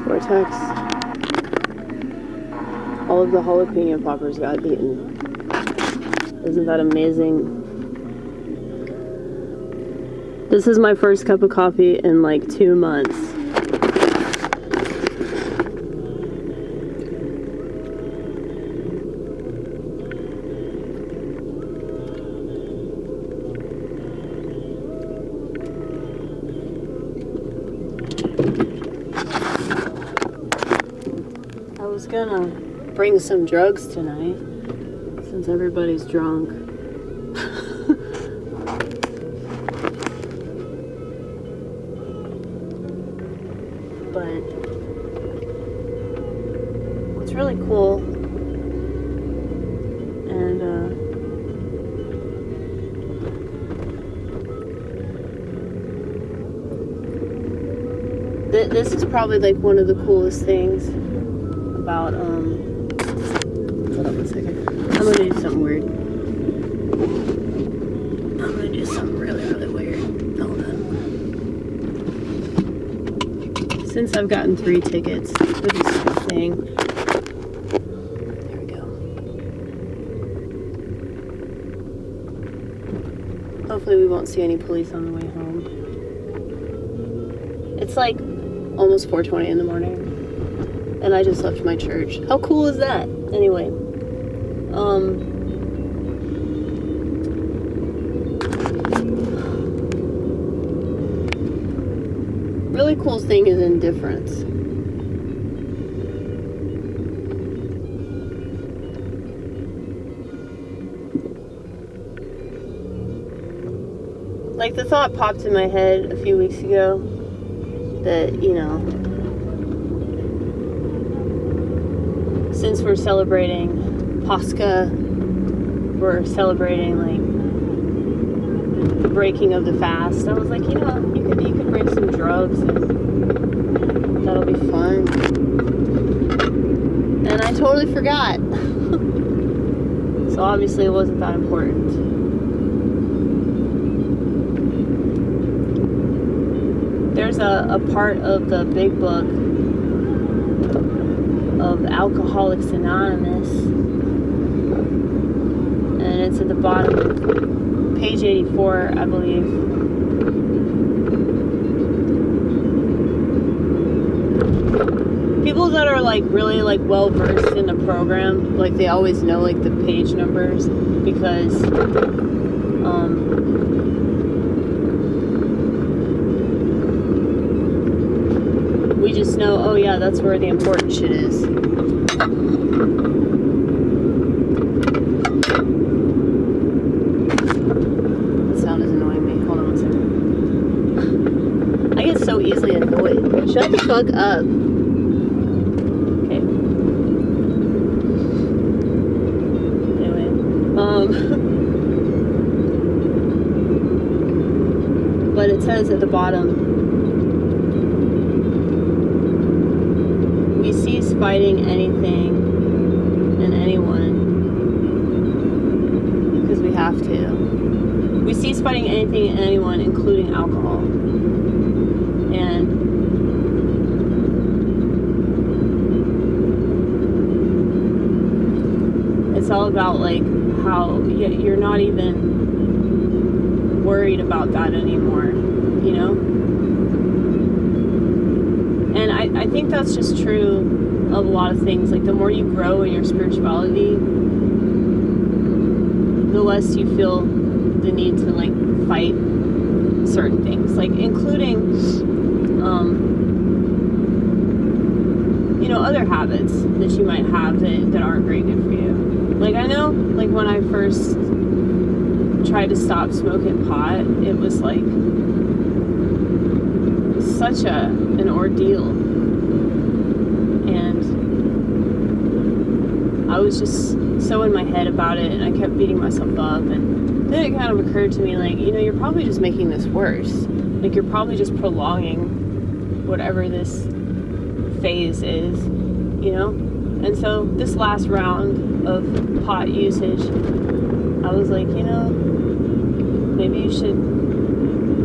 Vortex. All of the jalapeno poppers got eaten. Isn't that amazing? This is my first cup of coffee in like 2 months. I was gonna bring some drugs tonight since everybody's drunk. But what's really cool and this is probably like one of the coolest things about hold on one second. I'm gonna do something weird. I'm gonna do something really weird. Hold on. Since I've gotten 3 tickets for this thing. There we go. Hopefully we won't see any police on the way home. It's like almost 4:20 in the morning. And I just left my church. How cool is that? Anyway. Really cool thing is indifference. Like the thought popped in my head a few weeks ago that, you know, since we're celebrating Pascha, we're celebrating like the breaking of the fast. I was like, you know, you could bring some drugs and that'll be fun. And I totally forgot. So obviously it wasn't that important. There's a part of the big book of Alcoholics Anonymous, and it's at the bottom of page 84, I believe. People that are like really like well versed in the program, like they always know like the page numbers because we just know, oh yeah, that's where the important shit is. That sound is annoying me. Hold on one second. I get so easily annoyed. Shut the fuck up. Okay. Anyway. But it says at the bottom, cease fighting anything and anyone because we have to. We cease fighting anything and anyone, including alcohol. And it's all about like how you're not even worried about that anymore, you know? And I think that's just true of a lot of things. Like the more you grow in your spirituality, the less you feel the need to like fight certain things, like including you know, other habits that you might have that aren't very good for you. Like I know, like when I first tried to stop smoking pot, it was like such an ordeal, and I was just so in my head about it, and I kept beating myself up. And then it kind of occurred to me, like, you know, you're probably just making this worse. Like you're probably just prolonging whatever this phase is, you know. And so this last round of pot usage, I was like, you know, maybe you should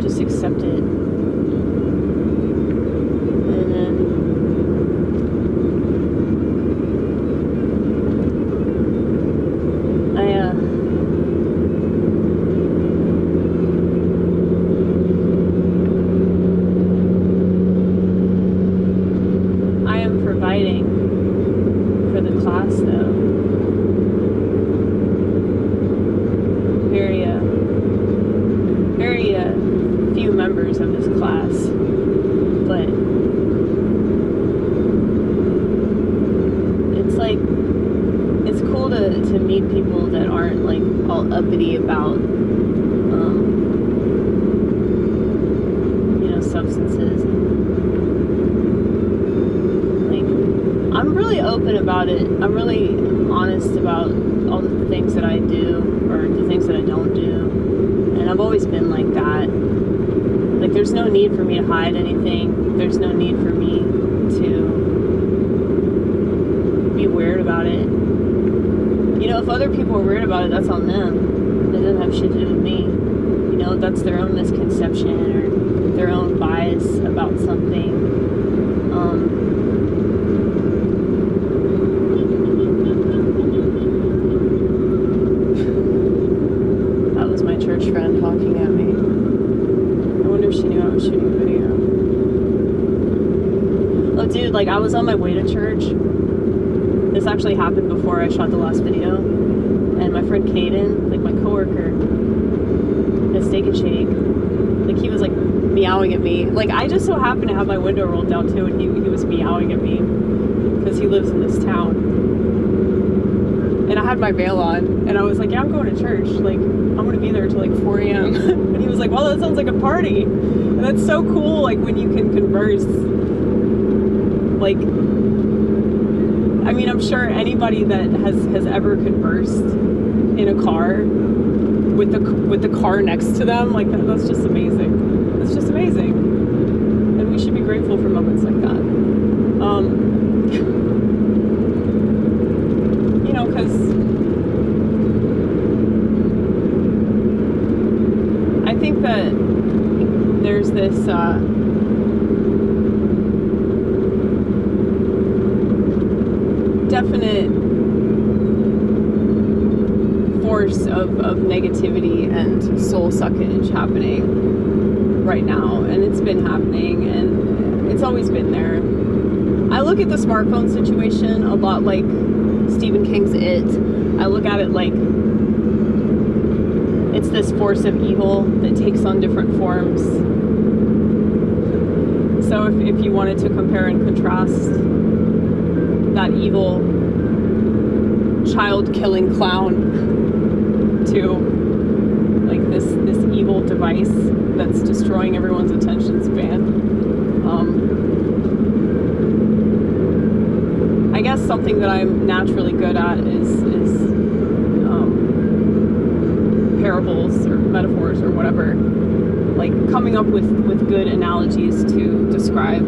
just accept it. And then uppity about, substances. Like, I'm really open about it. I'm really honest about all the things that I do or the things that I don't do. And I've always been like that. Like, there's no need for me to hide anything. There's no need for me to be weird about it. If other people are weird about it, that's on them. It doesn't have shit to do with me. That's their own misconception or their own bias about something. That was my church friend honking at me. I wonder if she knew I was shooting a video. Oh, dude, I was on my way to church. This actually happened before I shot the last video. And my friend Caden, my coworker at Steak and Shake, he was meowing at me. I just so happened to have my window rolled down too, and he was meowing at me because he lives in this town. And I had my veil on, and I was yeah, I'm going to church. I'm going to be there till 4 a.m. And he was well, that sounds like a party. And that's so cool, when you can converse. I'm sure anybody that has ever conversed in a car with the car next to them, that's just amazing. It's just amazing. And we should be grateful for moments like that. Because I think that there's this definite force of negativity and soul suckage happening right now, and it's been happening, and it's always been there. I look at the smartphone situation a lot like Stephen King's It. I look at it it's this force of evil that takes on different forms. So if you wanted to compare and contrast that evil child-killing clown to this evil device that's destroying everyone's attention span, I guess something that I'm naturally good at is parables or metaphors or whatever, coming up with good analogies to describe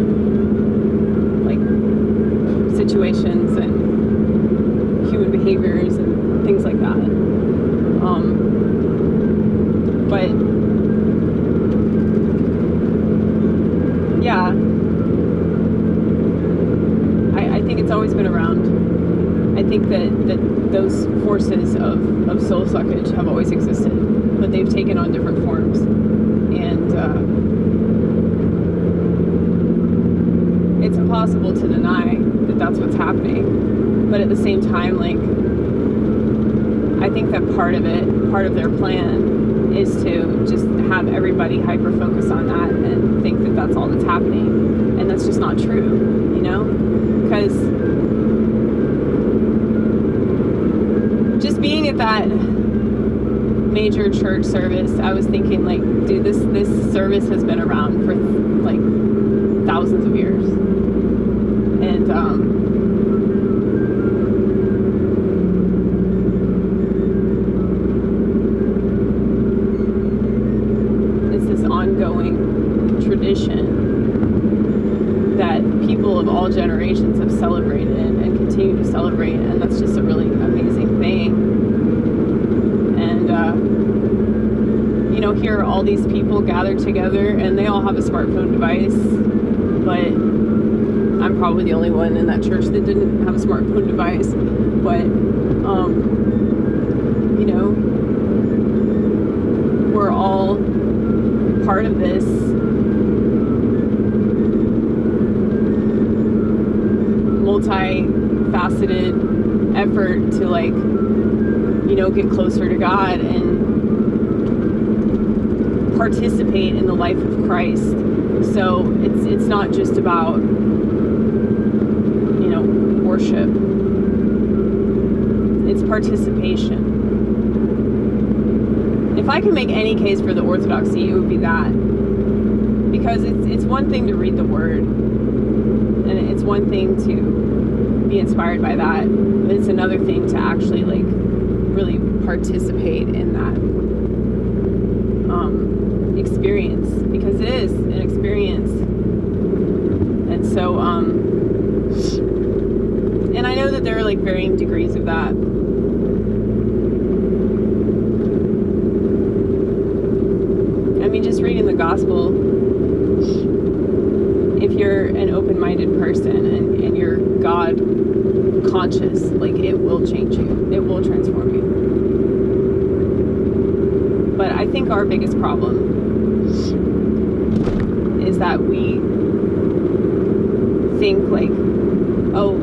situations and human behaviors and things like that. But yeah, I think it's always been around. I think that those forces of soul suckage have always existed, but they've taken on different forms. And it's impossible to deny that that's what's happening. But at the same time, I think that part of their plan is to just have everybody hyper-focus on that and think that that's all that's happening. And that's just not true, Because just being at that major church service, I was thinking, dude, this service has been around for, thousands of years. And, ongoing tradition that people of all generations have celebrated and continue to celebrate, and that's just a really amazing thing. And here all these people gathered together, and they all have a smartphone device, but I'm probably the only one in that church that didn't have a smartphone device. But we're all part of this multifaceted effort to get closer to God and participate in the life of Christ. So it's not just about worship, it's participation. if I can make any case for the orthodoxy, it would be that. Because it's one thing to read the word, and it's one thing to be inspired by that, but it's another thing to actually like really participate in that experience, because it is an experience. And so and I know that there are like varying degrees of that. I mean, just reading the gospel, if you're an open-minded person and you're God conscious, like, it will change you. It will transform you. But I think our biggest problem is that we think like, oh,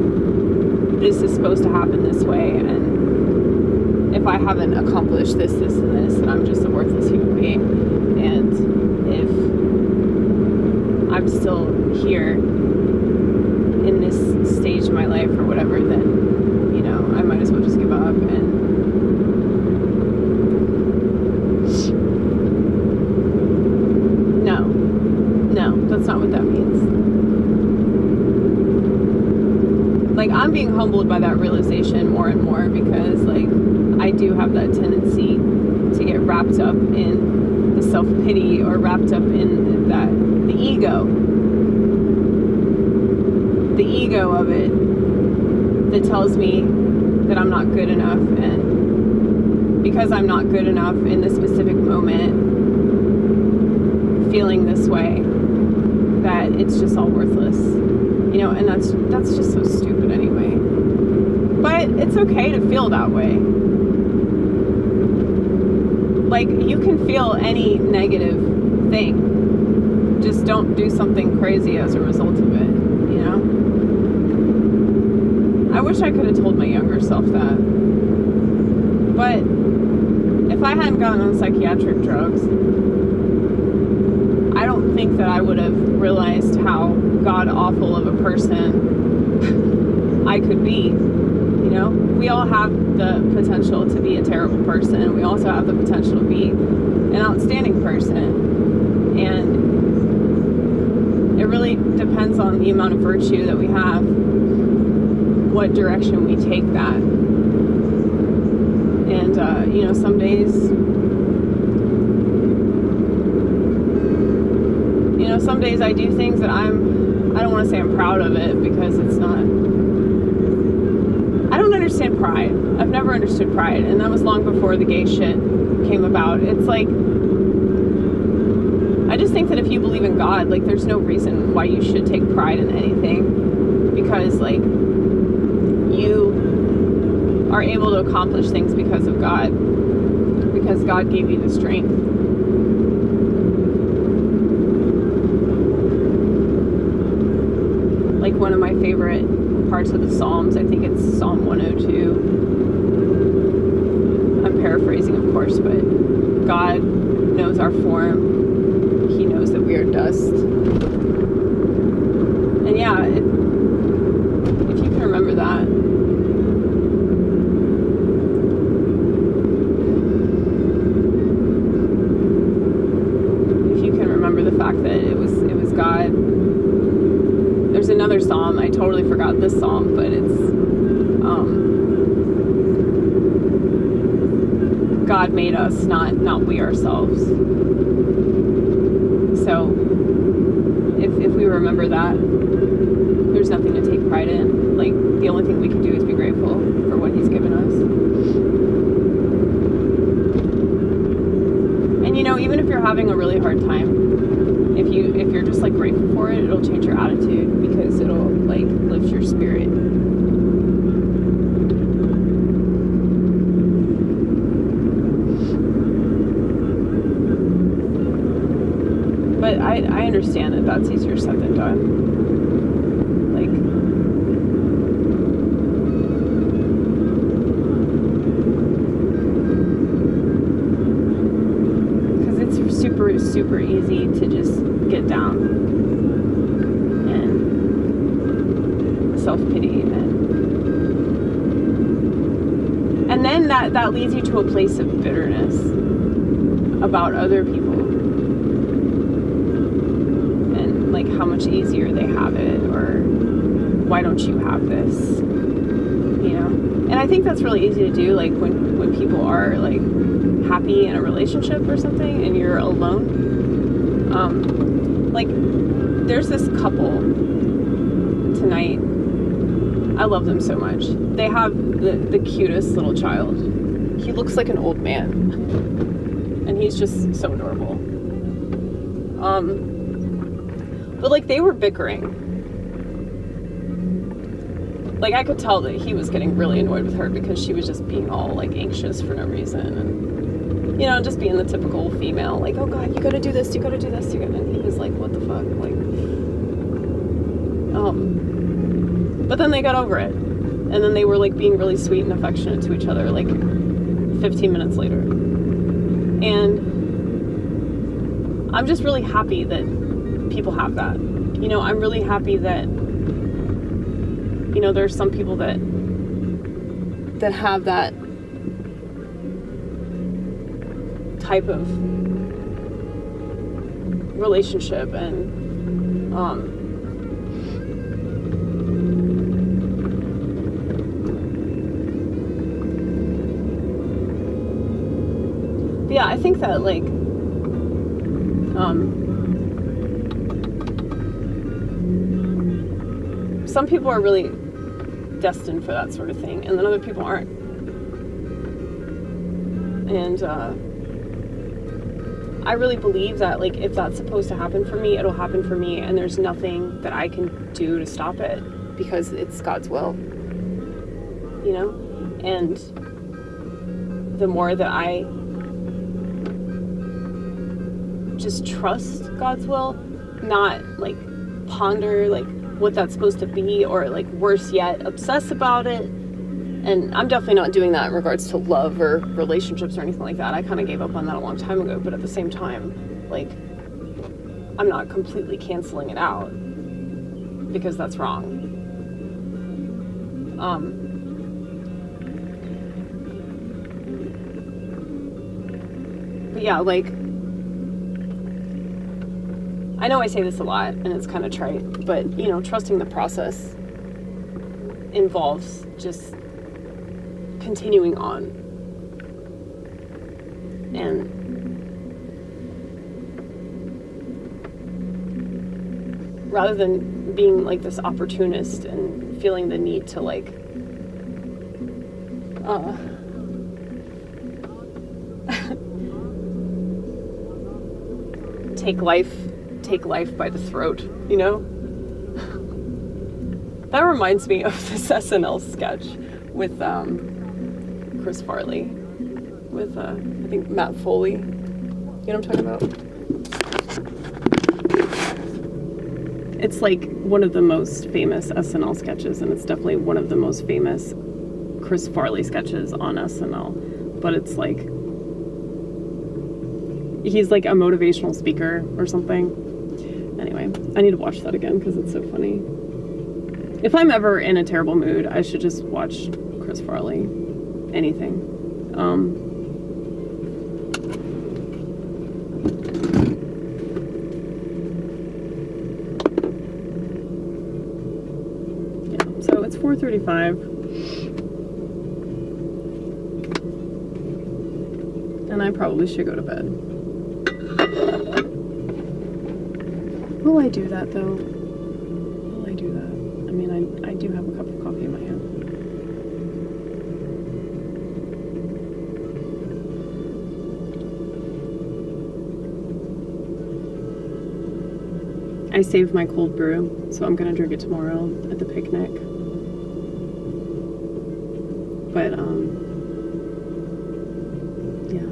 this is supposed to happen this way, and if I haven't accomplished this, this, and this, then I'm just a worthless human being. And if I'm still here in this stage of my life or whatever, then, you know, I might as well just give up. And no, that's not what that means. Like, I'm being humbled by that realization more and more, because like I do have that tendency to get wrapped up in the self-pity, or wrapped up in that, the ego of it, that tells me that I'm not good enough, and because I'm not good enough in this specific moment, feeling this way, that it's just all worthless, you know. And that's just so stupid anyway. But it's okay to feel that way. Like, you can feel any negative thing, just don't do something crazy as a result of it, you know. I wish I could have told my younger self that. But if I hadn't gotten on psychiatric drugs, I don't think that I would have realized how god-awful of a person I could be, you know? We all have the potential to be a terrible person. We also have the potential to be an outstanding person. And it really depends on the amount of virtue that we have, what direction we take that. And, you know, some days I do things that I don't want to say I'm proud of it, because it's not. I don't understand pride. I've never understood pride, and that was long before the gay shit came about. It's like, I just think that if you believe in God, like, there's no reason why you should take pride in anything, because like, you are able to accomplish things because of God, because God gave you the strength. Like, one of my favorite parts of the Psalms, I think it's Psalm 102. I'm paraphrasing, of course, but God knows our form. He knows that we are dust. And yeah, if you can remember that. If you can remember the fact that it was God. There's another psalm, I totally forgot this psalm, but it's God made us, not we ourselves. So if we remember that, there's nothing to take pride in. Like, the only thing we can do is be grateful for what He's given us. And you know, even if you're having a really hard time, if you're just like grateful for it, it'll change your attitude, because it'll like lift your spirit. But I understand that that's easier said than done. Like, because it's super easy to just get down and self-pity, and then that leads you to a place of bitterness. about other people and like how much easier they have it, or why don't you have this, you know? And I think that's really easy to do, like when people are like happy in a relationship or something and you're alone. Like there's this couple tonight. I love them so much. They have the cutest little child. He looks like an old man. And he's just so adorable. But like they were bickering. Like I could tell that he was getting really annoyed with her because she was just being all like anxious for no reason, and you know, just being the typical female, like, oh God, you gotta do this, you gotta do this, and he was like, what the fuck, like, but then they got over it, and then they were like being really sweet and affectionate to each other like 15 minutes later. And I'm just really happy that people have that. You know, I'm really happy that, you know, there's some people that have that type of relationship, and but yeah, I think that like some people are really destined for that sort of thing, and then other people aren't. And I really believe that like if that's supposed to happen for me, it'll happen for me, and there's nothing that I can do to stop it because it's God's will, you know? And the more that I just trust God's will, not like ponder like what that's supposed to be, or like worse yet, obsess about it. And I'm definitely not doing that in regards to love or relationships or anything like that. I kind of gave up on that a long time ago, but at the same time, like, I'm not completely canceling it out because that's wrong. But yeah, like, I know I say this a lot and it's kind of trite, but you know, trusting the process involves just continuing on, and rather than being like this opportunist and feeling the need to like take life by the throat, you know? That reminds me of this SNL sketch with Chris Farley, with I think Matt Foley. You know what I'm talking about? It's like one of the most famous SNL sketches, and it's definitely one of the most famous Chris Farley sketches on SNL. But it's like, he's like a motivational speaker or something. Anyway, I need to watch that again because it's so funny. If I'm ever in a terrible mood, I should just watch Chris Farley. Anything. Yeah, so it's 4:35. And I probably should go to bed. Will I do that though? Will I do that? I mean, I do have a cup of coffee in my hand. I saved my cold brew, so I'm gonna drink it tomorrow at the picnic. But, yeah.